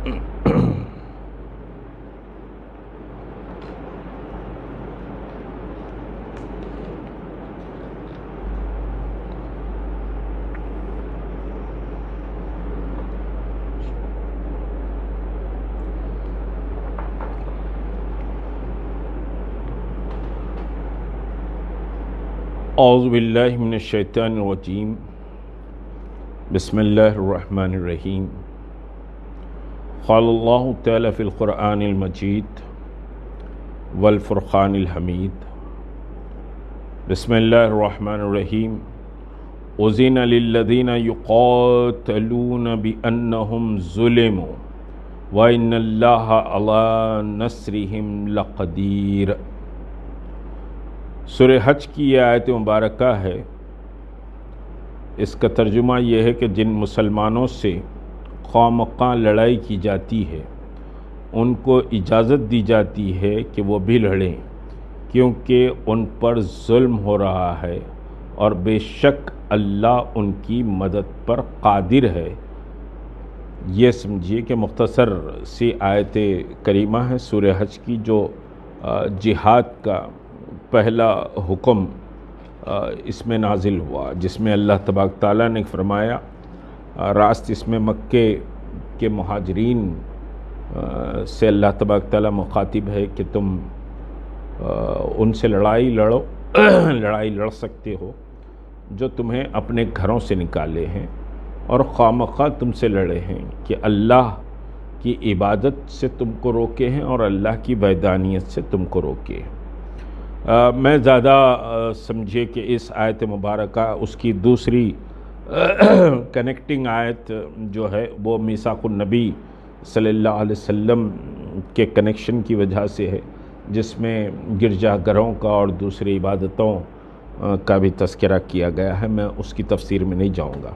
اعوذ باللہ من الشیطان الرجیم بسم اللہ الرحمن الرحیم قال اللہ تعالی فی القرآن المجید والفرقان الحمید بسم اللہ الرحمن الرحیم اذن للذین یقاتلون بأنہم ظلموا وإن اللہ علی نصرہم لقدیر۔ سورہ حج کی یہ آیت مبارکہ ہے، اس کا ترجمہ یہ ہے کہ جن مسلمانوں سے خواہ مخواہ لڑائی کی جاتی ہے ان کو اجازت دی جاتی ہے کہ وہ بھی لڑیں، کیونکہ ان پر ظلم ہو رہا ہے اور بے شک اللہ ان کی مدد پر قادر ہے۔ یہ سمجھیے کہ مختصر سی آیت کریمہ ہے سورہ حج کی، جو جہاد کا پہلا حکم اس میں نازل ہوا، جس میں اللہ تبارک تعالیٰ نے فرمایا، راست اس میں مکے کے مہاجرین سے اللہ تبارک تعالیٰ مخاطب ہے کہ تم ان سے لڑائی لڑ سکتے ہو جو تمہیں اپنے گھروں سے نکالے ہیں اور خواہ مخواہ تم سے لڑے ہیں، کہ اللہ کی عبادت سے تم کو روکے ہیں اور اللہ کی وحدانیت سے تم کو روکے ہیں۔ میں زیادہ سمجھے کہ اس آیت مبارکہ اس کی دوسری کنیکٹنگ آیت جو ہے وہ میثاق النبی صلی اللہ علیہ وسلم کے کنیکشن کی وجہ سے ہے، جس میں گرجا گھروں کا اور دوسری عبادتوں کا بھی تذکرہ کیا گیا ہے۔ میں اس کی تفسیر میں نہیں جاؤں گا،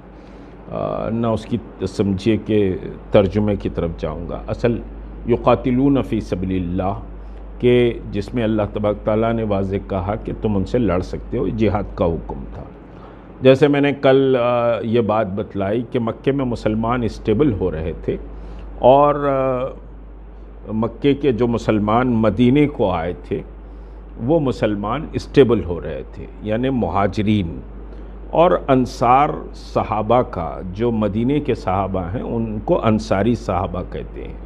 نہ اس کی سمجھے کہ ترجمے کی طرف جاؤں گا۔ اصل یقاتلون فی سبیل اللہ کہ جس میں اللہ تبارک تعالیٰ نے واضح کہا کہ تم ان سے لڑ سکتے ہو، جہاد کا حکم تھا۔ جیسے میں نے کل یہ بات بتلائی کہ مکے میں مسلمان اسٹیبل ہو رہے تھے، اور مکے کے جو مسلمان مدینے کو آئے تھے وہ مسلمان اسٹیبل ہو رہے تھے، یعنی مہاجرین اور انصار صحابہ کا، جو مدینے کے صحابہ ہیں ان کو انصاری صحابہ کہتے ہیں،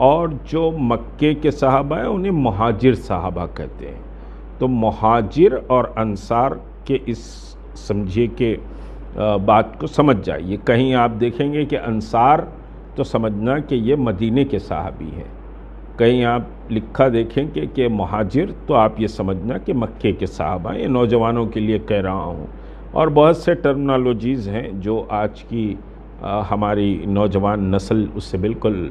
اور جو مکے کے صحابہ ہیں انہیں مہاجر صحابہ کہتے ہیں۔ تو مہاجر اور انصار کے اس سمجھیے کہ بات کو سمجھ جائیے۔ کہیں آپ دیکھیں گے کہ انصار تو سمجھنا کہ یہ مدینے کے صحابی ہیں، کہیں آپ لکھا دیکھیں کہ مہاجر تو آپ یہ سمجھنا کہ مکے کے صحابہ ہیں۔ یہ نوجوانوں کے لیے کہہ رہا ہوں، اور بہت سے ٹرمنالوجیز ہیں جو آج کی ہماری نوجوان نسل اس سے بالکل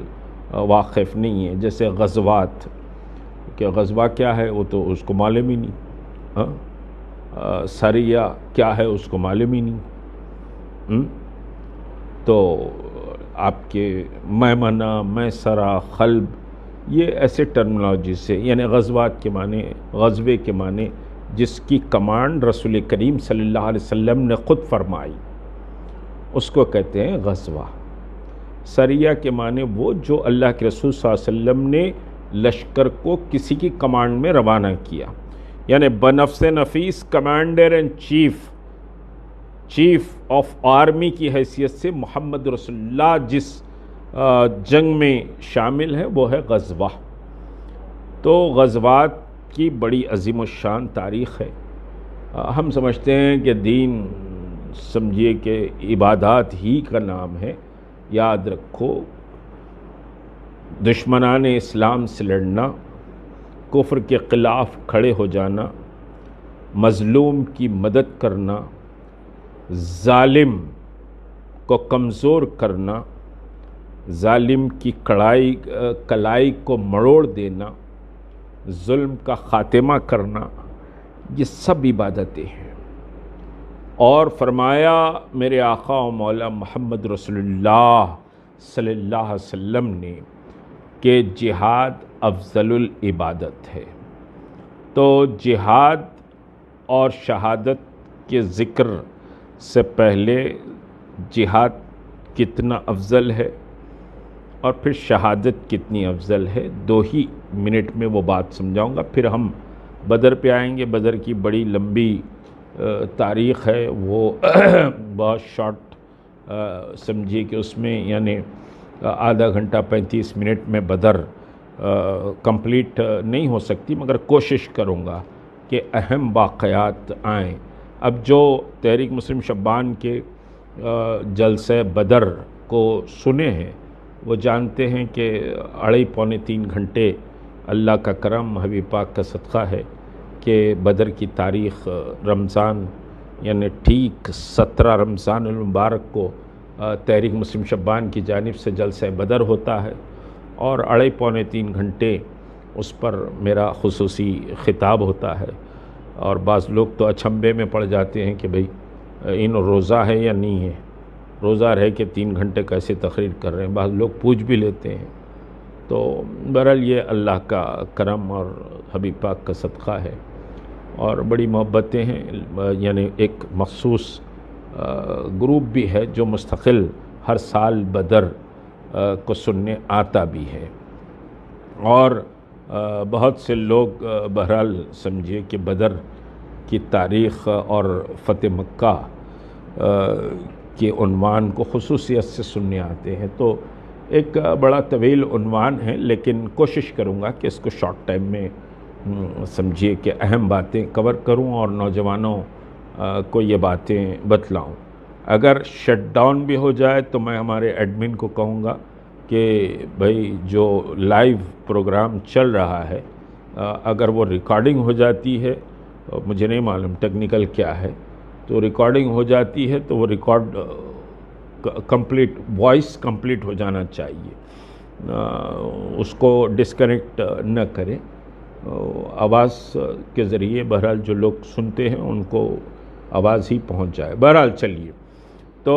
واقف نہیں ہے، جیسے غزوات، کہ غزوہ کیا ہے وہ تو اس کو معلوم ہی نہیں، سریہ کیا ہے اس کو معلوم ہی نہیں۔ تو آپ کے میمنہ، میسرہ، خلب، یہ ایسے ٹرمنالوجی سے، یعنی غزوات کے معنی، غزوے کے معنی جس کی کمانڈ رسول کریم صلی اللہ علیہ وسلم نے خود فرمائی، اس کو کہتے ہیں غزوہ۔ سریہ کے معنی وہ جو اللہ کے رسول صلی اللہ علیہ وسلم نے لشکر کو کسی کی کمانڈ میں روانہ کیا، یعنی بنفس نفیس commander and chief of army کی حیثیت سے محمد رسول اللہ جس جنگ میں شامل ہے وہ ہے غزوہ۔ تو غزوات کی بڑی عظیم الشان تاریخ ہے۔ ہم سمجھتے ہیں کہ دین سمجھیے کہ عبادات ہی کا نام ہے۔ یاد رکھو، دشمنان اسلام سے لڑنا، کفر کے خلاف کھڑے ہو جانا، مظلوم کی مدد کرنا، ظالم کو کمزور کرنا، ظالم کی کلائی کو مروڑ دینا، ظلم کا خاتمہ کرنا، یہ سب عبادتیں ہیں۔ اور فرمایا میرے آقا و مولا محمد رسول اللہ صلی اللہ علیہ وسلم نے کہ جہاد افضل العبادت ہے۔ تو جہاد اور شہادت کے ذکر سے پہلے جہاد کتنا افضل ہے اور پھر شہادت کتنی افضل ہے، 2 ہی منٹ میں وہ بات سمجھاؤں گا، پھر ہم بدر پہ آئیں گے۔ بدر کی بڑی لمبی تاریخ ہے، وہ بہت شارٹ سمجھیے کہ اس میں یعنی آدھا گھنٹہ 35 منٹ میں بدر کمپلیٹ نہیں ہو سکتی، مگر کوشش کروں گا کہ اہم واقعات آئیں۔ اب جو تحریک مسلم شبان کے جلسہ بدر کو سنے ہیں وہ جانتے ہیں کہ 2.5-3 گھنٹے اللہ کا کرم، حبیب پاک کا صدقہ ہے کہ بدر کی تاریخ رمضان یعنی ٹھیک 17 رمضان المبارک کو تحریک مسلم شبان کی جانب سے جلسہ بدر ہوتا ہے، اور 2.5-3 گھنٹے اس پر میرا خصوصی خطاب ہوتا ہے۔ اور بعض لوگ تو اچھمبے میں پڑ جاتے ہیں کہ بھئی ان روزہ ہے یا نہیں ہے، روزہ رہ کے 3 گھنٹے کیسے تقریر کر رہے ہیں، بعض لوگ پوچھ بھی لیتے ہیں۔ تو بہرحال یہ اللہ کا کرم اور حبیب پاک کا صدقہ ہے، اور بڑی محبتیں ہیں، یعنی ایک مخصوص گروپ بھی ہے جو مستقل ہر سال بدر کو سننے آتا بھی ہے، اور بہت سے لوگ بہرحال سمجھیے کہ بدر کی تاریخ اور فتح مکہ کے عنوان کو خصوصیت سے سننے آتے ہیں۔ تو ایک بڑا طویل عنوان ہے، لیکن کوشش کروں گا کہ اس کو شارٹ ٹائم میں سمجھیے کہ اہم باتیں کور کروں اور نوجوانوں کو یہ باتیں بتلاؤں۔ اگر شٹ ڈاؤن بھی ہو جائے تو میں ہمارے ایڈمن کو کہوں گا کہ بھئی جو لائیو پروگرام چل رہا ہے اگر وہ ریکارڈنگ ہو جاتی ہے، مجھے نہیں معلوم ٹیکنیکل کیا ہے، تو ریکارڈنگ ہو جاتی ہے تو وہ ریکارڈ کمپلیٹ وائس کمپلیٹ ہو جانا چاہیے، اس کو ڈسکنیکٹ نہ کریں، آواز کے ذریعے بہرحال جو لوگ سنتے ہیں ان کو آواز ہی پہنچ جائے۔ بہرحال چلیے، تو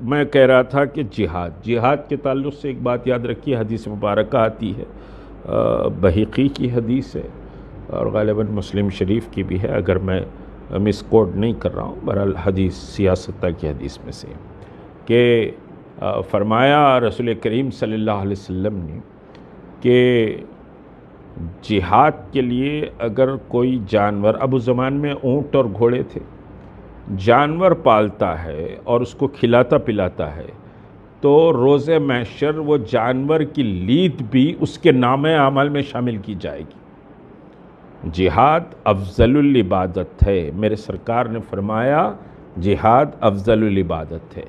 میں کہہ رہا تھا کہ جہاد کے تعلق سے ایک بات یاد رکھیے، حدیث مبارکہ آتی ہے، بہقی کی حدیث ہے اور غالباً مسلم شریف کی بھی ہے اگر میں مس کوڈ نہیں کر رہا ہوں، بہرحال حدیث سیاستہ کی حدیث میں سے کہ فرمایا رسول کریم صلی اللہ علیہ وسلم نے کہ جہاد کے لیے اگر کوئی جانور، اب اس زمان میں اونٹ اور گھوڑے تھے، جانور پالتا ہے اور اس کو کھلاتا پلاتا ہے تو روز محشر وہ جانور کی لیت بھی اس کے نام اعمال میں شامل کی جائے گی۔ جہاد افضل العبادت ہے، میرے سرکار نے فرمایا جہاد افضل العبادت ہے۔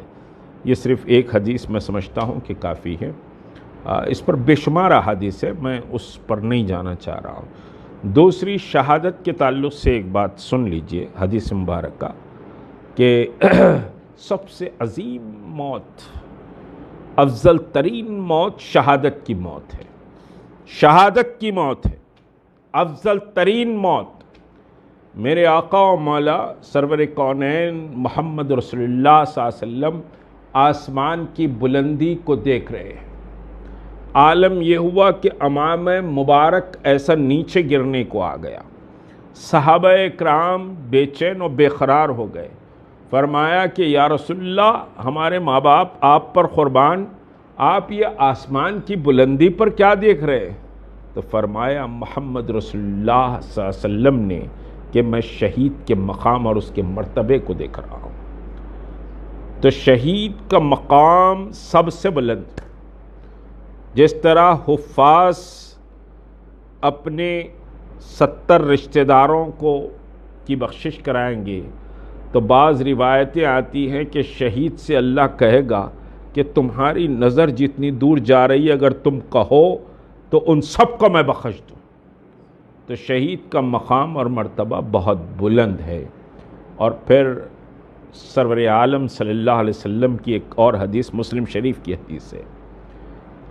یہ صرف ایک حدیث میں سمجھتا ہوں کہ کافی ہے، اس پر بے شمار احادیث ہے، میں اس پر نہیں جانا چاہ رہا ہوں۔ دوسری شہادت کے تعلق سے ایک بات سن لیجئے حدیث مبارکہ کہ سب سے عظیم موت، افضل ترین موت شہادت کی موت ہے، شہادت کی موت ہے، افضل ترین موت۔ میرے آقا و مولا سرور کونین محمد رسول اللہ صلی اللہ علیہ وسلم آسمان کی بلندی کو دیکھ رہے ہیں، عالم یہ ہوا کہ امام مبارک ایسا نیچے گرنے کو آ گیا، صحابہ اکرام بے چین و بے قرار ہو گئے، فرمایا کہ یا رسول اللہ ہمارے ماں باپ آپ پر قربان، آپ یہ آسمان کی بلندی پر کیا دیکھ رہے؟ تو فرمایا محمد رسول اللہ صلی اللہ علیہ وسلم نے کہ میں شہید کے مقام اور اس کے مرتبے کو دیکھ رہا ہوں۔ تو شہید کا مقام سب سے بلند، جس طرح حفاظ اپنے 70 رشتہ داروں کی بخشش کرائیں گے، تو بعض روایتیں آتی ہیں کہ شہید سے اللہ کہے گا کہ تمہاری نظر جتنی دور جا رہی ہے اگر تم کہو تو ان سب کو میں بخش دوں۔ تو شہید کا مقام اور مرتبہ بہت بلند ہے۔ اور پھر سرور عالم صلی اللہ علیہ وسلم کی ایک اور حدیث مسلم شریف کی حدیث ہے،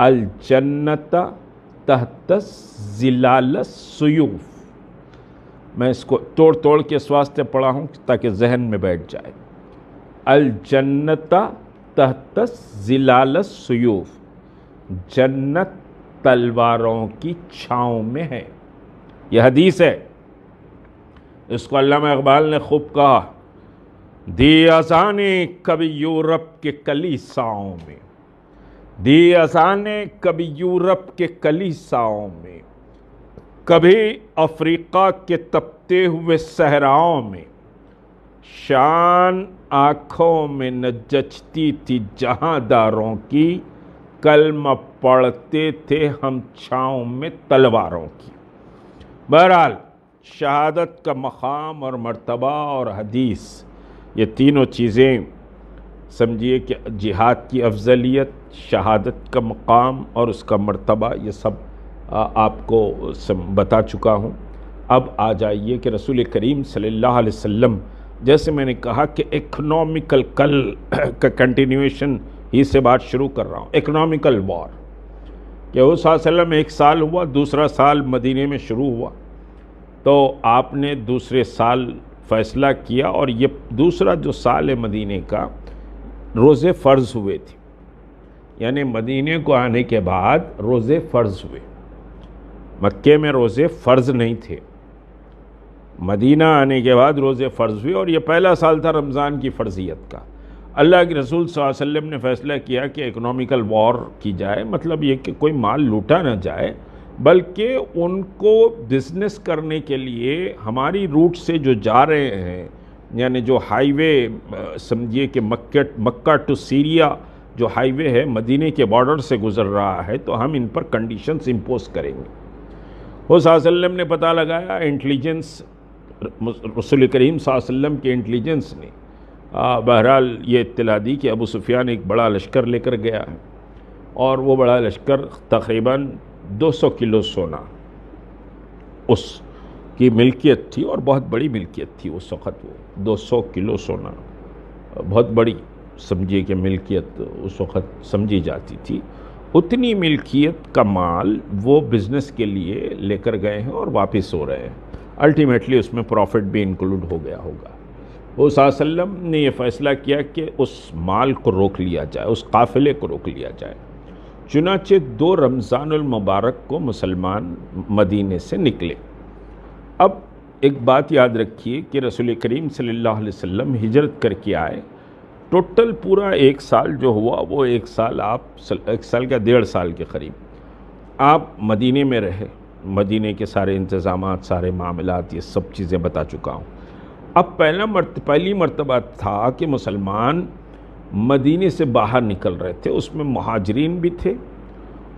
الجنت تحت ظلال السیوف۔ میں اس کو توڑ کے اس واسطے پڑھا ہوں تاکہ ذہن میں بیٹھ جائے۔ الجنت تحت ظلال السیوف، جنت تلواروں کی چھاؤں میں ہے، یہ حدیث ہے۔ اس کو علامہ اقبال نے خوب کہا، دی اذان کبھی یورپ کے کلیساؤں میں، دی اذانیں کبھی یورپ کے کلیساؤں میں، کبھی افریقہ کے تپتے ہوئے صحراؤں میں، شان آنکھوں میں نہ جچتی تھی جہاں داروں کی، کلمہ پڑھتے تھے ہم چھاؤں میں تلواروں کی۔ بہرحال شہادت کا مقام اور مرتبہ اور حدیث، یہ تینوں چیزیں سمجھیے کہ جہاد کی افضلیت، شہادت کا مقام اور اس کا مرتبہ، یہ سب آپ کو بتا چکا ہوں۔ اب آ جائیے کہ رسول کریم صلی اللہ علیہ وسلم، جیسے میں نے کہا کہ اکنومیکل کل کا کنٹینیویشن ہی سے بات شروع کر رہا ہوں، اکنومیکل وار، کہ وہ صلی اللہ علیہ وسلم 1 سال ہوا، دوسرا سال مدینے میں شروع ہوا، تو آپ نے دوسرے سال فیصلہ کیا، اور یہ دوسرا جو سال ہے مدینے کا، روزے فرض ہوئے تھے، یعنی مدینے کو آنے کے بعد روزے فرض ہوئے۔ مکے میں روزے فرض نہیں تھے، مدینہ آنے کے بعد روزے فرض ہوئے، اور یہ پہلا سال تھا رمضان کی فرضیت کا۔ اللہ کے رسول صلی اللہ علیہ وسلم نے فیصلہ کیا کہ اکنومیکل وار کی جائے، مطلب یہ کہ کوئی مال لوٹا نہ جائے، بلکہ ان کو بزنس کرنے کے لیے ہماری روٹ سے جو جا رہے ہیں، یعنی جو ہائی وے سمجھیے کہ مکہ ٹو سیریا جو ہائی وے ہے مدینے کے بارڈر سے گزر رہا ہے، تو ہم ان پر کنڈیشنز امپوز کریں گے۔ وہ صلی اللہ علیہ وسلم نے پتہ لگایا، انٹیلیجنس، رسول کریم صلی اللہ علیہ وسلم کے انٹیلیجنس نے بہرحال یہ اطلاع دی کہ ابو سفیان ایک بڑا لشکر لے کر گیا ہے، اور وہ بڑا لشکر تقریباً 200 کلو سونا اس کی ملکیت تھی، اور بہت بڑی ملکیت تھی اس وقت۔ وہ 200 کلو سونا بہت بڑی سمجھیے کہ ملکیت اس وقت سمجھی جاتی تھی۔ اتنی ملکیت کا مال وہ بزنس کے لیے لے کر گئے ہیں اور واپس ہو رہے ہیں، الٹیمیٹلی اس میں پروفٹ بھی انکلوڈ ہو گیا ہوگا۔ وہ صلی اللہ علیہ وسلم نے یہ فیصلہ کیا کہ اس مال کو روک لیا جائے، اس قافلے کو روک لیا جائے۔ چنانچہ 2 رمضان المبارک کو مسلمان مدینے سے نکلے۔ اب ایک بات یاد رکھیے کہ رسول کریم صلی اللہ علیہ وسلم ہجرت کر کے آئے، ٹوٹل پورا 1 سال جو ہوا وہ 1 سال آپ 1 سال کا 1.5 سال کے قریب آپ مدینے میں رہے۔ مدینے کے سارے انتظامات، سارے معاملات، یہ سب چیزیں بتا چکا ہوں۔ اب پہلی مرتبہ تھا کہ مسلمان مدینے سے باہر نکل رہے تھے، اس میں مہاجرین بھی تھے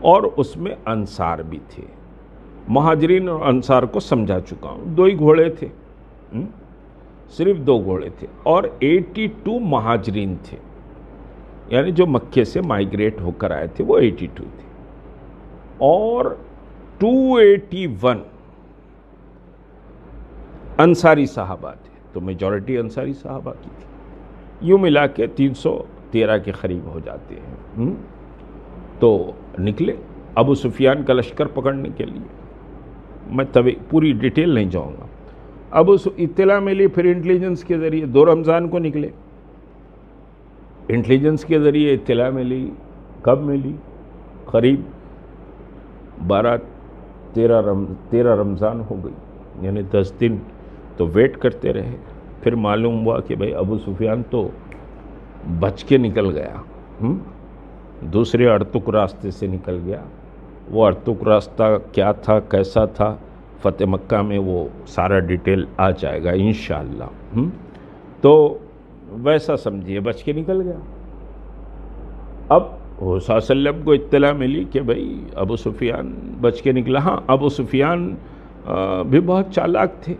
اور اس میں انصار بھی تھے۔ مہاجرین اور انصار کو سمجھا چکا ہوں، 2 ہی گھوڑے تھے، صرف 2 گھوڑے تھے، اور 82 مہاجرین تھے، یعنی جو مکے سے مائیگریٹ ہو کر آئے تھے وہ 82 تھے، اور 281 انصاری صحابہ تھے، تو میجورٹی انصاری صحابہ کی تھی، یوں ملا کے 313 کے قریب ہو جاتے ہیں۔ تو نکلے ابو سفیان کا لشکر پکڑنے کے لیے۔ میں پوری ڈیٹیل نہیں جاؤں گا۔ اطلاع ملی، پھر انٹیلیجنس کے ذریعے 2 رمضان کو نکلے، انٹیلیجنس کے ذریعے اطلاع ملی، کب ملی؟ قریب 13 رمضان ہو گئی، یعنی 10 دن تو ویٹ کرتے رہے۔ پھر معلوم ہوا کہ بھئی ابو سفیان تو بچ کے نکل گیا، دوسرے ارتک راستے سے نکل گیا۔ وہ ارتک راستہ کیا تھا، کیسا تھا، فتح مکہ میں وہ سارا ڈیٹیل آ جائے گا انشاءاللہ۔ تو ویسا سمجھیے بچ کے نکل گیا۔ اب صلی اللہ علیہ وسلم کو اطلاع ملی کہ بھئی ابو سفیان بچ کے نکلا۔ ہاں، ابو سفیان بھی بہت چالاک تھے،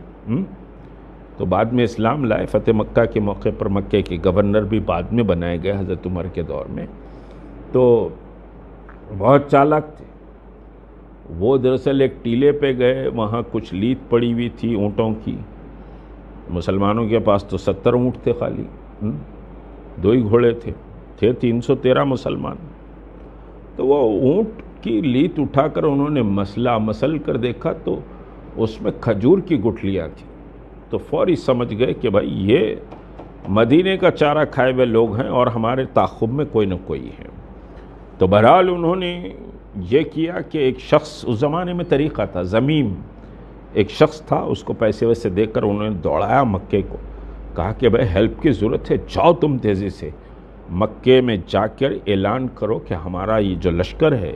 تو بعد میں اسلام لائے، فتح مکہ کے موقع پر مکہ کے گورنر بھی بعد میں بنائے گئے حضرت عمر کے دور میں، تو بہت چالاک تھے۔ وہ دراصل ایک ٹیلے پہ گئے، وہاں کچھ لیت پڑی ہوئی تھی اونٹوں کی، مسلمانوں کے پاس تو 70 اونٹ تھے خالی، 2 ہی گھوڑے تھے 313 مسلمان۔ تو وہ اونٹ کی لیت اٹھا کر انہوں نے مسل کر دیکھا تو اس میں کھجور کی گٹھلیاں تھیں، تو فوری سمجھ گئے کہ بھائی یہ مدینے کا چارہ کھائے ہوئے لوگ ہیں اور ہمارے تعاقب میں کوئی نہ کوئی ہے۔ تو بہرحال انہوں نے یہ کیا کہ ایک شخص، اس زمانے میں طریقہ تھا، زمیم ایک شخص تھا، اس کو پیسے ویسے دے کر انہوں نے دوڑایا مکے کو، کہا کہ بھائی ہیلپ کی ضرورت ہے، جاؤ تم تیزی سے، مکے میں جا کر اعلان کرو کہ ہمارا یہ جو لشکر ہے،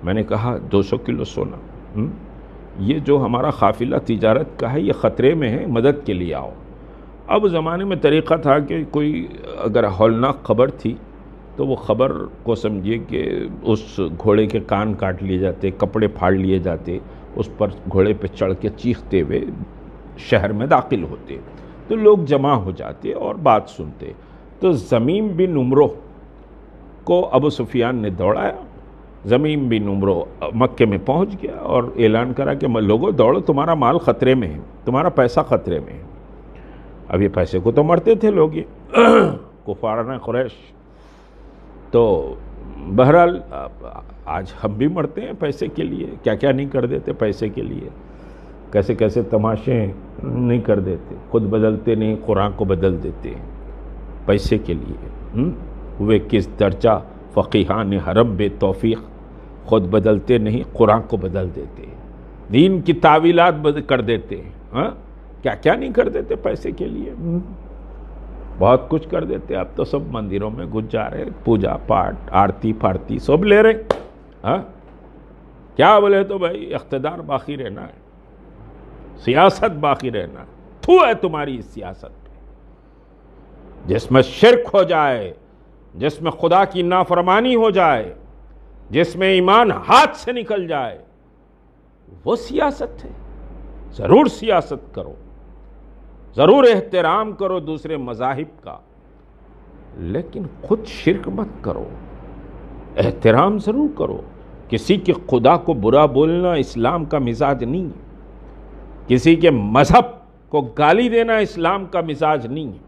میں نے کہا 200 کلو سونا، یہ جو ہمارا قافلہ تجارت کا ہے یہ خطرے میں ہے، مدد کے لیے آؤ۔ اب زمانے میں طریقہ تھا کہ کوئی اگر ہولناک خبر تھی تو وہ خبر کو سمجھیے کہ اس گھوڑے کے کان کاٹ لیے جاتے، کپڑے پھاڑ لیے جاتے، اس پر گھوڑے پہ چڑھ کے چیختے ہوئے شہر میں داخل ہوتے، تو لوگ جمع ہو جاتے اور بات سنتے۔ تو زمیم بن عمرو کو ابو سفیان نے دوڑایا، زمیم بن عمرو مکے میں پہنچ گیا اور اعلان کرا کہ لوگوں دوڑو، تمہارا مال خطرے میں ہے، تمہارا پیسہ خطرے میں ہے۔ اب یہ پیسے کو تو مرتے تھے لوگ، یہ کفارانہ قریش، تو بہرحال آج ہم بھی مرتے ہیں پیسے کے لیے، کیا کیا نہیں کر دیتے پیسے کے لیے، کیسے کیسے تماشے نہیں کر دیتے، خود بدلتے نہیں قرآن کو بدل دیتے پیسے کے لیے۔ ہوئے کس درجہ فقیہان حرم بے توفیق، خود بدلتے نہیں قرآن کو بدل دیتے، دین کی تعویلات کر دیتے ہیں، کیا کیا نہیں کر دیتے پیسے کے لیے، بہت کچھ کر دیتے۔ اب تو سب مندروں میں گھس جا رہے، پوجا پاٹ آرتی پھارتی سب لے رہے، کیا بولے تو بھائی اقتدار باقی رہنا ہے، سیاست باقی رہنا، تھو ہے تمہاری اس سیاست پہ، جس میں شرک ہو جائے، جس میں خدا کی نافرمانی ہو جائے، جس میں ایمان ہاتھ سے نکل جائے، وہ سیاست ہے۔ ضرور سیاست کرو، ضرور احترام کرو دوسرے مذاہب کا، لیکن خود شرک مت کرو، احترام ضرور کرو۔ کسی کے خدا کو برا بولنا اسلام کا مزاج نہیں ہے، کسی کے مذہب کو گالی دینا اسلام کا مزاج نہیں ہے،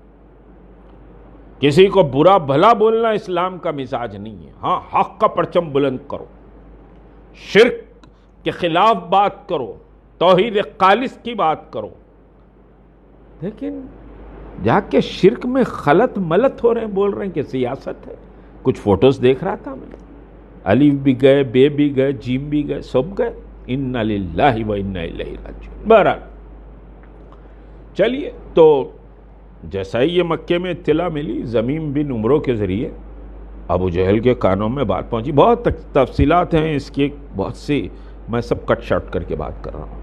کسی کو برا بھلا بولنا اسلام کا مزاج نہیں ہے۔ ہاں، حق کا پرچم بلند کرو، شرک کے خلاف بات کرو، توحید خالص کی بات کرو، لیکن جا کے شرک میں خلط ملت ہو رہے ہیں، بول رہے ہیں کہ سیاست ہے۔ کچھ فوٹوز دیکھ رہا تھا میں، الف بھی گئے، بے بھی گئے، جیم بھی گئے، سب گئے، انا للہ و انا الیہ راجعون۔ بہرحال چلیے، تو جیسا ہی یہ مکے میں اطلاع ملی زمیم بن عمرو کے ذریعے، ابو جہل کے کانوں میں بات پہنچی۔ بہت تفصیلات ہیں اس کی، بہت سی، میں سب کٹ شاٹ کر کے بات کر رہا ہوں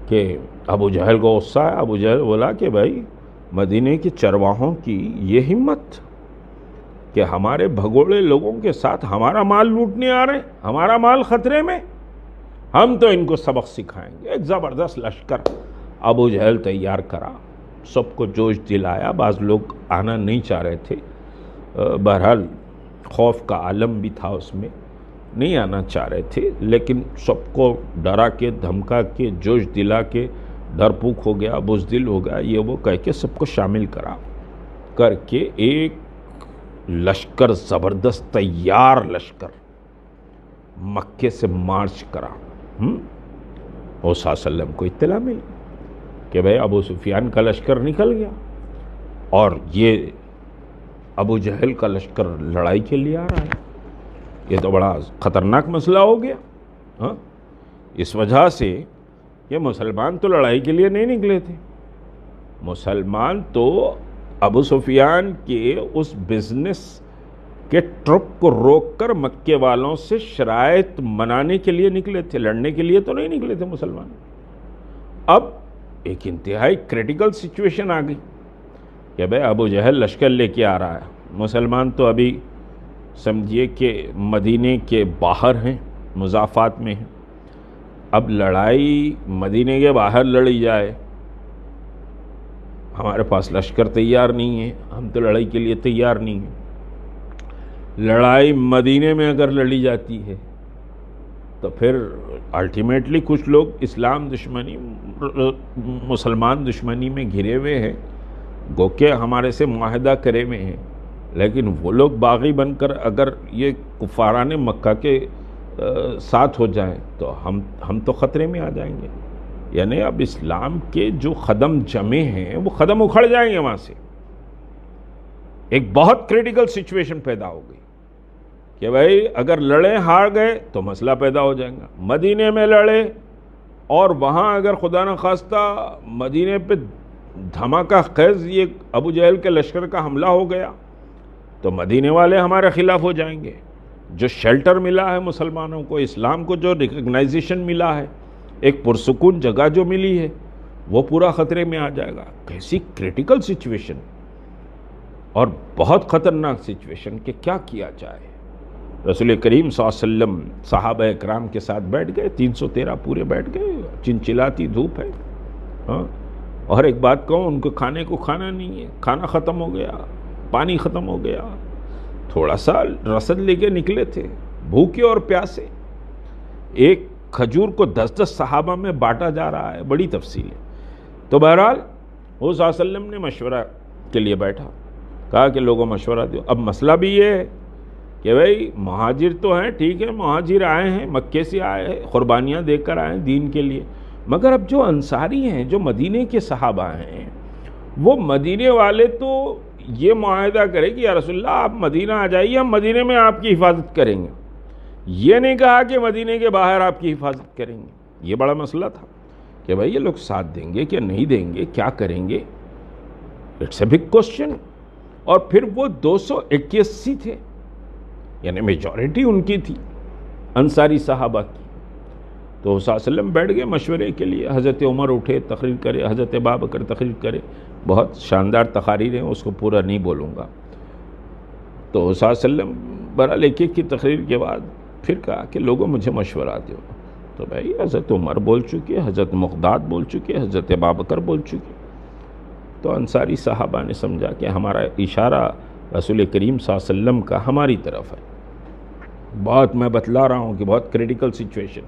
کہ ابو جہل کو غصہ ہے۔ ابو جہل بولا کہ بھائی مدینے کے چرواہوں کی یہ ہمت کہ ہمارے بھگوڑے لوگوں کے ساتھ ہمارا مال لوٹنے آ رہے ہیں، ہمارا مال خطرے میں، ہم تو ان کو سبق سکھائیں گے۔ ایک زبردست لشکر ابو جہل تیار کرا، سب کو جوش دلایا۔ بعض لوگ آنا نہیں چاہ رہے تھے، بہرحال خوف کا عالم بھی تھا اس میں، نہیں آنا چاہ رہے تھے، لیکن سب کو ڈرا کے دھمکا کے جوش دلا کے ڈرپوک ہو گیا، بزدل ہو گیا، یہ وہ کہہ کے سب کو شامل کرا کر کے ایک لشکر، زبردست تیار لشکر مکے سے مارچ کرا۔ اور صلی اللہ علیہ وسلم کو اطلاع ملی کہ بھئی ابو سفیان کا لشکر نکل گیا اور یہ ابو جہل کا لشکر لڑائی کے لیے آ رہا ہے، یہ تو بڑا خطرناک مسئلہ ہو گیا۔ اس وجہ سے یہ مسلمان تو لڑائی کے لیے نہیں نکلے تھے، مسلمان تو ابو سفیان کے اس بزنس کے ٹرپ کو روک کر مکے والوں سے شرائط منانے کے لیے نکلے تھے، لڑنے کے لیے تو نہیں نکلے تھے مسلمان۔ اب ایک انتہائی کریٹیکل سچویشن آ گئی کہ بھئی ابو جہل لشکر لے کے آ رہا ہے، مسلمان تو ابھی سمجھیے کہ مدینے کے باہر ہیں، مضافات میں ہیں۔ اب لڑائی مدینے کے باہر لڑی جائے، ہمارے پاس لشکر تیار نہیں ہے، ہم تو لڑائی کے لیے تیار نہیں ہیں۔ لڑائی مدینے میں اگر لڑی جاتی ہے تو پھر الٹیمیٹلی کچھ لوگ اسلام دشمنی، مسلمان دشمنی میں گھرے ہوئے ہیں، گو کہ ہمارے سے معاہدہ کرے ہوئے ہیں، لیکن وہ لوگ باغی بن کر اگر یہ کفاران مکہ کے ساتھ ہو جائیں تو ہم تو خطرے میں آ جائیں گے۔ یعنی اب اسلام کے جو قدم جمے ہیں وہ قدم اکھڑ جائیں گے وہاں سے۔ ایک بہت کریٹیکل سچویشن پیدا ہو گئی کہ بھائی اگر لڑے ہار گئے تو مسئلہ پیدا ہو جائے گا، مدینے میں لڑے اور وہاں اگر خدا نخواستہ مدینے پہ دھماکہ خیز یہ ابو جہل کے لشکر کا حملہ ہو گیا تو مدینے والے ہمارے خلاف ہو جائیں گے. جو شیلٹر ملا ہے مسلمانوں کو، اسلام کو جو ریکگنائزیشن ملا ہے، ایک پرسکون جگہ جو ملی ہے، وہ پورا خطرے میں آ جائے گا. کیسی کریٹیکل سچویشن اور بہت خطرناک سچویشن کہ کیا کیا جائے. رسول کریم صلی اللہ علیہ وسلم صحابہ اکرام کے ساتھ بیٹھ گئے، 313 پورے بیٹھ گئے، چنچلاتی دھوپ ہے. ہاں، اور ایک بات کہوں، ان کو کھانے کو کھانا نہیں ہے، کھانا ختم ہو گیا، پانی ختم ہو گیا، تھوڑا سا رسد لے کے نکلے تھے، بھوکے اور پیاسے. ایک کھجور کو 10 صحابہ میں بانٹا جا رہا ہے، بڑی تفصیل ہے. تو بہرحال وہ صلی اللہ علیہ وسلم نے مشورہ کے لیے بیٹھا، کہا کہ لوگوں مشورہ دو. اب مسئلہ بھی یہ ہے کہ بھئی مہاجر تو ہیں، ٹھیک ہے، مہاجر آئے ہیں، مکے سے آئے ہیں، قربانیاں دے کر آئے ہیں دین کے لیے، مگر اب جو انصاری ہیں، جو مدینے کے صحابہ ہیں، وہ مدینے والے تو یہ معاہدہ کرے کہ یا رسول اللہ آپ مدینہ آ جائیے، ہم مدینے میں آپ کی حفاظت کریں گے. یہ نہیں کہا کہ مدینے کے باہر آپ کی حفاظت کریں گے. یہ بڑا مسئلہ تھا کہ بھئی یہ لوگ ساتھ دیں گے کہ نہیں دیں گے، کیا کریں گے. It's a big question. اور پھر وہ 281 تھے، یعنی میجورٹی ان کی تھی انصاری صحابہ کی. تو صلی اللہ علیہ وسلم بیٹھ گئے مشورے کے لیے. حضرت عمر اٹھے تقریر کرے، حضرت ابوبکر تقریر کرے، بہت شاندار تقاریر ہیں، اس کو پورا نہیں بولوں گا. تو صلی اللہ علیہ وسلم بہرحال ایک ایک کی تقریر کے بعد پھر کہا کہ لوگوں مجھے مشورہ دو. تو بھائی حضرت عمر بول چکے، حضرت مقداد بول چکے، حضرت ابوبکر بول چکے. تو انصاری صحابہ نے سمجھا کہ ہمارا اشارہ رسول کریم صلی اللہ علیہ وسلم کا ہماری طرف ہے. بہت میں بتلا رہا ہوں کہ بہت کریٹیکل سچویشن.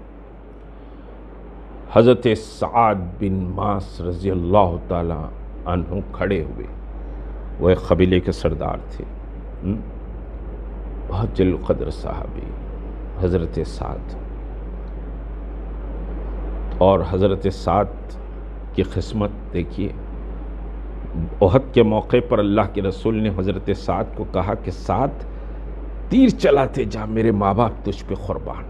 حضرت سعد بن معاذ رضی اللہ تعالی عنہ کھڑے ہوئے. وہ ایک قبیلے کے سردار تھے، بہت جلیل القدر صحابی حضرت سعد. اور حضرت سعد کی قسمت دیکھیے، احد کے موقع پر اللہ کے رسول نے حضرت سعد کو کہا کہ سعد تیر چلاتے جا، میرے ماں باپ تجھ پہ قربان.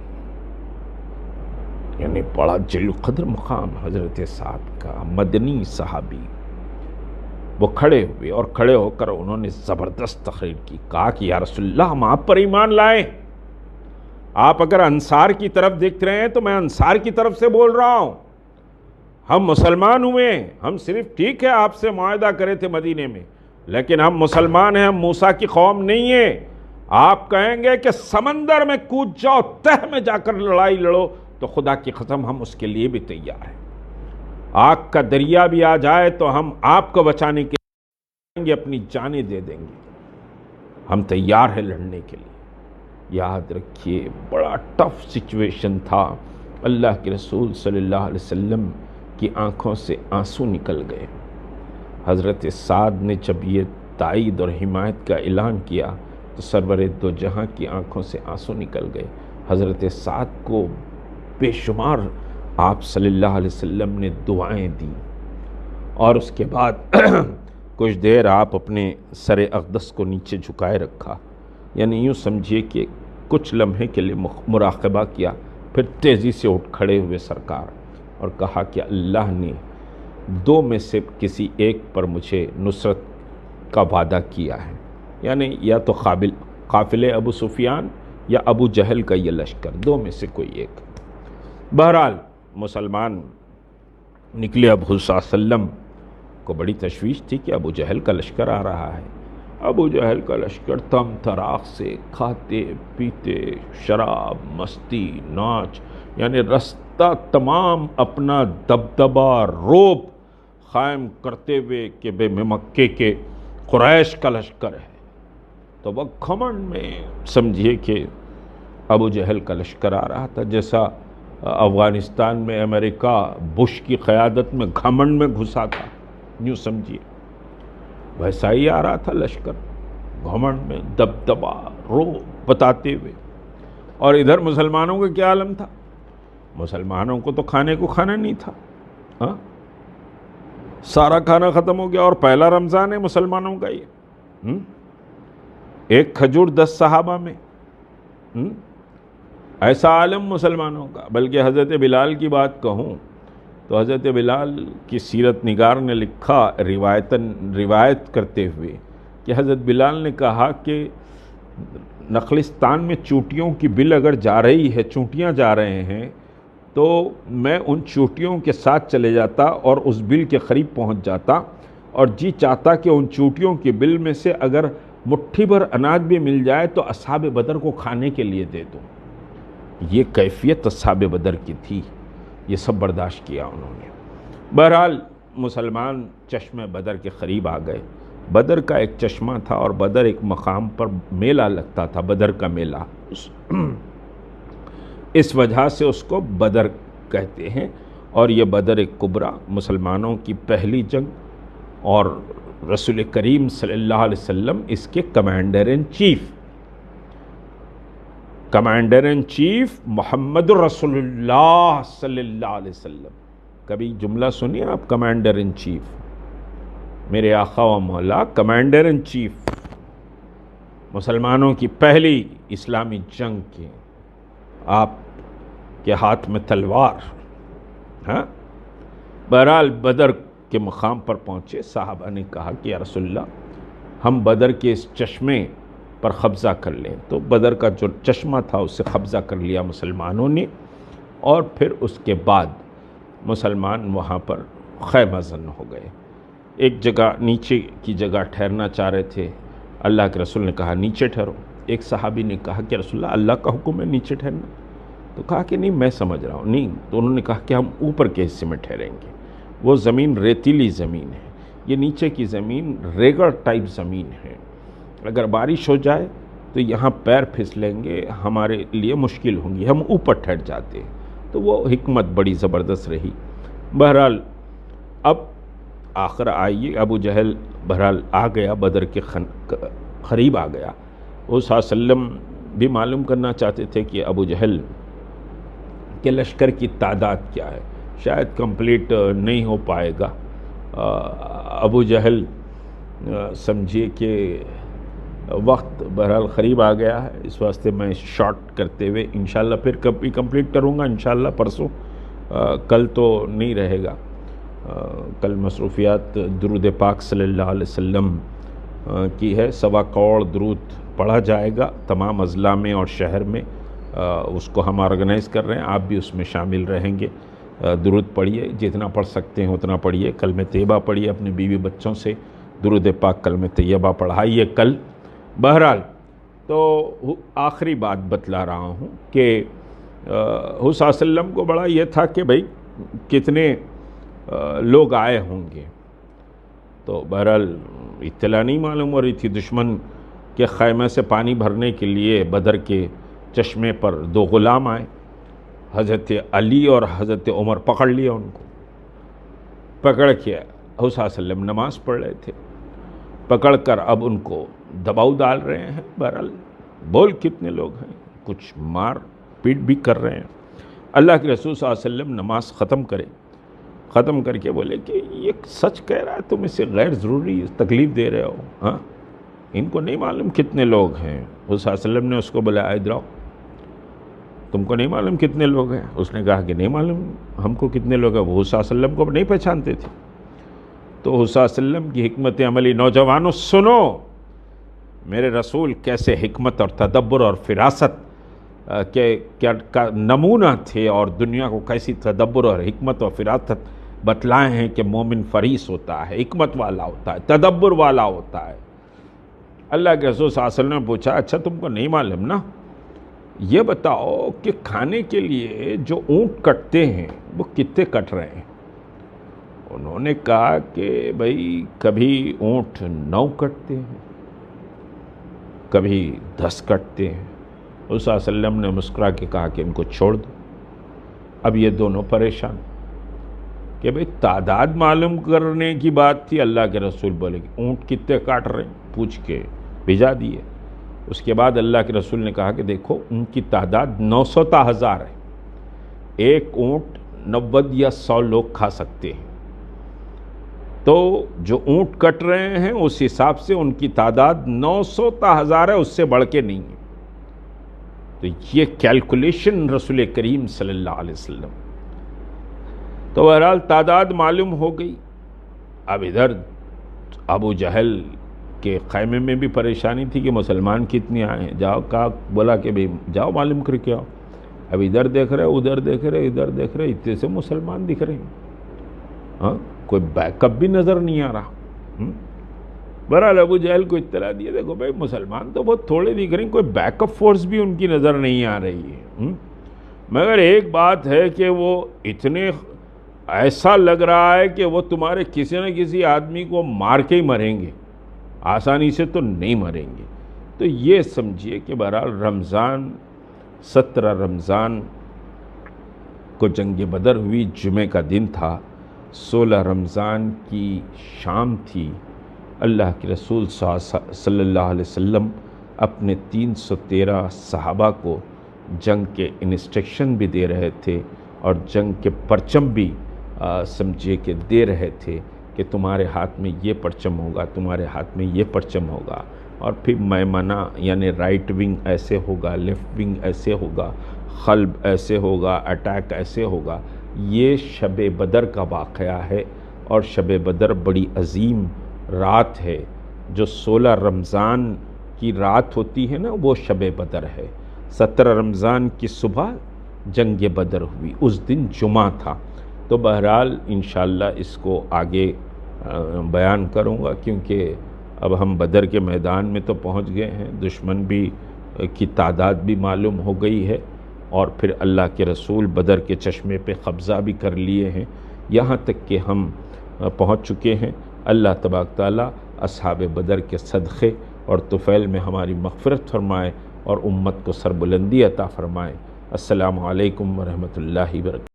یعنی بڑا جلیل القدر مقام حضرت سعد کا، مدنی صحابی. وہ کھڑے ہوئے اور کھڑے ہو کر انہوں نے زبردست تقریر کی. کہا کہ یا رسول اللہ ہم آپ پر ایمان لائیں. آپ اگر انصار کی طرف دیکھ رہے ہیں تو میں انصار کی طرف سے بول رہا ہوں. ہم مسلمان ہوئے ہیں، ہم صرف ٹھیک ہے آپ سے معاہدہ کرے تھے مدینے میں، لیکن ہم مسلمان ہیں، ہم موسیٰ کی قوم نہیں ہیں. آپ کہیں گے کہ سمندر میں کود جاؤ، تہ میں جا کر لڑائی لڑو، تو خدا کی قسم ہم اس کے لیے بھی تیار ہیں. آگ کا دریا بھی آ جائے تو ہم آپ کو بچانے کے لیے اپنی جانیں دے دیں گے. ہم تیار ہیں لڑنے کے لیے. یاد رکھیے بڑا ٹف سچویشن تھا. اللہ کے رسول صلی اللہ علیہ وسلم کی آنکھوں سے آنسو نکل گئے. حضرت سعد نے جب یہ تائید اور حمایت کا اعلان کیا تو سرور دو جہاں کی آنکھوں سے آنسو نکل گئے. حضرت سعد کو بے شمار آپ صلی اللہ علیہ وسلم نے دعائیں دیں، اور اس کے بعد کچھ دیر آپ اپنے سر اقدس کو نیچے جھکائے رکھا. یعنی یوں سمجھیے کہ کچھ لمحے کے لیے مراقبہ کیا، پھر تیزی سے اٹھ کھڑے ہوئے سرکار اور کہا کہ اللہ نے 2 میں سے کسی ایک پر مجھے نصرت کا وعدہ کیا ہے. یعنی یا تو قافلے ابو سفیان یا ابو جہل کا یہ لشکر، 2 میں سے کوئی ایک. بہرحال مسلمان نکلے. اب حضور صلی اللہ علیہ وسلم کو بڑی تشویش تھی کہ ابو جہل کا لشکر آ رہا ہے. ابو جہل کا لشکر تم تراق سے کھاتے پیتے، شراب، مستی، ناچ، یعنی رستہ تمام اپنا دبدبہ روب قائم کرتے ہوئے کہ بے مکے کے قریش کا لشکر ہے. تو وہ گھمنڈ میں سمجھیے کہ ابو جہل کا لشکر آ رہا تھا، جیسا افغانستان میں امریکہ بش کی قیادت میں گھمنڈ میں گھسا تھا، یوں سمجھیے ویسا ہی آ رہا تھا لشکر، گھمنڈ میں دبدبہ روب بتاتے ہوئے. اور ادھر مسلمانوں کا کیا عالم تھا؟ مسلمانوں کو تو کھانے کو کھانا نہیں تھا. ہاں، سارا کھانا ختم ہو گیا، اور پہلا رمضان ہے مسلمانوں کا یہ. ایک کھجور 10 صحابہ میں، ایسا عالم مسلمانوں کا. بلکہ حضرت بلال کی بات کہوں تو حضرت بلال کی سیرت نگار نے لکھا روایت کرتے ہوئے کہ حضرت بلال نے کہا کہ نخلستان میں چونٹیوں کی بل اگر جا رہی ہے، چونٹیاں جا رہے ہیں، تو میں ان چونٹیوں کے ساتھ چلے جاتا اور اس بل کے قریب پہنچ جاتا اور جی چاہتا کہ ان چونٹیوں کی بل میں سے اگر مٹھی بھر اناج بھی مل جائے تو اصحاب بدر کو کھانے کے لیے دے دوں۔ یہ کیفیت اصحاب بدر کی تھی، یہ سب برداشت کیا انہوں نے۔ بہرحال مسلمان چشمہ بدر کے قریب آ گئے۔ بدر کا ایک چشمہ تھا اور بدر ایک مقام پر میلہ لگتا تھا، بدر کا میلہ، اس وجہ سے اس کو بدر کہتے ہیں۔ اور یہ بدر کبریٰ مسلمانوں کی پہلی جنگ، اور رسول کریم صلی اللہ علیہ وسلم اس کے کمانڈر ان چیف محمد رسول اللہ صلی اللہ علیہ وسلم۔ کبھی جملہ سنیے آپ، کمانڈر ان چیف، میرے آقا و مولا کمانڈر ان چیف، مسلمانوں کی پہلی اسلامی جنگ کی، آپ کے ہاتھ میں تلوار۔ ہاں، بہرحال بدر کے مقام پر پہنچے، صحابہ نے کہا کہ یا رسول اللہ ہم بدر کے اس چشمے پر قبضہ کر لیں۔ تو بدر کا جو چشمہ تھا اس سے قبضہ کر لیا مسلمانوں نے، اور پھر اس کے بعد مسلمان وہاں پر خیمہ زن ہو گئے۔ ایک جگہ نیچے کی جگہ ٹھہرنا چاہ رہے تھے، اللہ کے رسول نے کہا نیچے ٹھہرو۔ ایک صحابی نے کہا کہ رسول اللہ کا حکم ہے نیچے ٹھہرنا، تو کہا کہ نہیں میں سمجھ رہا ہوں نہیں، تو انہوں نے کہا کہ ہم اوپر کے حصے میں ٹھہریں گے، وہ زمین ریتیلی زمین ہے، یہ نیچے کی زمین ریگڑ ٹائپ زمین ہے، اگر بارش ہو جائے تو یہاں پیر پھسلیں گے، ہمارے لیے مشکل ہوں گی، ہم اوپر ٹھہر جاتے ہیں۔ تو وہ حکمت بڑی زبردست رہی۔ بہرحال اب آخر آئیے، ابو جہل بہرحال آ گیا، بدر کے قریب آ گیا۔ وہ صلی اللہ علیہ وسلم بھی معلوم کرنا چاہتے تھے کہ ابو جہل کے لشکر کی تعداد کیا ہے، شاید کمپلیٹ نہیں ہو پائے گا۔ ابو جہل سمجھیے کہ وقت بہرحال قریب آ گیا ہے، اس واسطے میں شارٹ کرتے ہوئے انشاءاللہ پھر کبھی کمپلیٹ کروں گا، انشاءاللہ پرسوں، کل تو نہیں رہے گا، کل مصروفیات درود پاک صلی اللہ علیہ وسلم کی ہے، 1.25 کروڑ درود پڑھا جائے گا تمام اضلاع میں اور شہر میں، اس کو ہم آرگنائز کر رہے ہیں، آپ بھی اس میں شامل رہیں گے۔ درود پڑھیے، جتنا پڑھ سکتے ہیں اتنا پڑھیے، کلمہ طیبہ پڑھیے، اپنے بیوی بچوں سے درود پاک کلمہ طیبہ پڑھائیے کل۔ بہرحال تو آخری بات بتلا رہا ہوں کہ حضور صلی اللہ علیہ وسلم کو بڑا یہ تھا کہ بھئی کتنے لوگ آئے ہوں گے، تو بہرحال اطلاع نہیں معلوم ہو رہی تھی۔ دشمن کے خیمے سے پانی بھرنے کے لیے بدر کے چشمے پر 2 غلام آئے، حضرت علی اور حضرت عمر، پکڑ لیا ان کو، پکڑ کے حضور صلی اللہ علیہ وسلم نماز پڑھ رہے تھے، پکڑ کر اب ان کو دباؤ ڈال رہے ہیں۔ بہرحال بول کتنے لوگ ہیں، کچھ مار پیٹ بھی کر رہے ہیں۔ اللہ کے رسول صلی اللہ علیہ وسلم نماز ختم کر کے بولے کہ یہ سچ کہہ رہا ہے، تم اسے غیر ضروری تکلیف دے رہے ہو، ہاں ان کو نہیں معلوم کتنے لوگ ہیں۔ حضور صلی اللہ علیہ وسلم نے اس کو بولا ادھر آؤ، تم کو نہیں معلوم کتنے لوگ ہیں؟ اس نے کہا کہ نہیں معلوم ہم کو کتنے لوگ ہیں، وہ حضور صلی اللہ علیہ وسلم کو نہیں پہچانتے تھے۔ تو حضور صلی اللہ علیہ وسلم کی حکمت عملی، نوجوانوں سنو میرے رسول کیسے حکمت اور تدبر اور فراست کا نمونہ تھے، اور دنیا کو کیسی تدبر اور حکمت اور فراست بتلائے ہیں کہ مومن فریس ہوتا ہے، حکمت والا ہوتا ہے، تدبر والا ہوتا ہے۔ اللہ کے رسول صلی اللہ علیہ وسلم نے پوچھا اچھا تم کو نہیں معلوم نا، یہ بتاؤ کہ کھانے کے لیے جو اونٹ کٹتے ہیں وہ کتنے کٹ رہے ہیں؟ انہوں نے کہا کہ بھئی کبھی اونٹ 9 کٹتے ہیں، کبھی 10 کٹتے ہیں۔ حضور صلی اللہ علیہ وسلم نے مسکرا کے کہا کہ ان کو چھوڑ دو۔ اب یہ دونوں پریشان کہ بھئی تعداد معلوم کرنے کی بات تھی، اللہ کے رسول بولے کہ اونٹ کتنے کاٹ رہے ہیں، پوچھ کے بھیجا دیے۔ اس کے بعد اللہ کے رسول نے کہا کہ دیکھو ان کی تعداد 900 تا 1000 ہے، ایک اونٹ 90 یا 100 لوگ کھا سکتے ہیں، تو جو اونٹ کٹ رہے ہیں اس حساب سے ان کی تعداد 900 تا 1000 ہے، اس سے بڑھ کے نہیں ہے۔ تو یہ کیلکولیشن رسول کریم صلی اللہ علیہ وسلم، تو بہرحال تعداد معلوم ہو گئی۔ اب ادھر ابو جہل کہ خیمے میں بھی پریشانی تھی کہ مسلمان کتنے آئے ہیں. جاؤ کہا بولا کہ بھئی جاؤ معلوم کر کے آؤ. اب ادھر دیکھ رہے ادھر دیکھ رہے ادھر دیکھ رہے اتنے سے مسلمان دکھ رہے ہیں. ہاں کوئی بیک اپ بھی نظر نہیں آ رہا. بہرحال ابو جہل کو اطلاع دیا دیکھو بھائی مسلمان تو بہت تھوڑے دکھ رہے ہیں, کوئی بیک اپ فورس بھی ان کی نظر نہیں آ رہی ہے. مگر ایک بات ہے کہ وہ اتنے ایسا لگ رہا ہے کہ وہ تمہارے کسی نہ کسی آدمی کو مار کے ہی مریں گے, آسانی سے تو نہیں مریں گے. تو یہ سمجھیے کہ بہرحال رمضان 17 رمضان کو جنگ بدر ہوئی, جمعہ کا دن تھا. 16 رمضان کی شام تھی. اللہ کے رسول صلی اللہ علیہ وسلم اپنے 313 صحابہ کو جنگ کے انسٹرکشن بھی دے رہے تھے اور جنگ کے پرچم بھی سمجھیے کہ دے رہے تھے کہ تمہارے ہاتھ میں یہ پرچم ہوگا, تمہارے ہاتھ میں یہ پرچم ہوگا, اور پھر میمنہ یعنی رائٹ ونگ ایسے ہوگا, لیفٹ ونگ ایسے ہوگا, قلب ایسے ہوگا, اٹیک ایسے ہوگا. یہ شب بدر کا واقعہ ہے, اور شب بدر بڑی عظیم رات ہے. جو 16 رمضان کی رات ہوتی ہے نا وہ شب بدر ہے. 17 رمضان کی صبح جنگ بدر ہوئی, اس دن جمعہ تھا. تو بہرحال انشاءاللہ اس کو آگے بیان کروں گا, کیونکہ اب ہم بدر کے میدان میں تو پہنچ گئے ہیں, دشمن بھی کی تعداد بھی معلوم ہو گئی ہے, اور پھر اللہ کے رسول بدر کے چشمے پہ قبضہ بھی کر لیے ہیں, یہاں تک کہ ہم پہنچ چکے ہیں. اللہ تبارک تعالیٰ اصحاب بدر کے صدقے اور طفیل میں ہماری مغفرت فرمائے اور امت کو سربلندی عطا فرمائے. السلام علیکم ورحمۃ اللہ وبرکاتہ.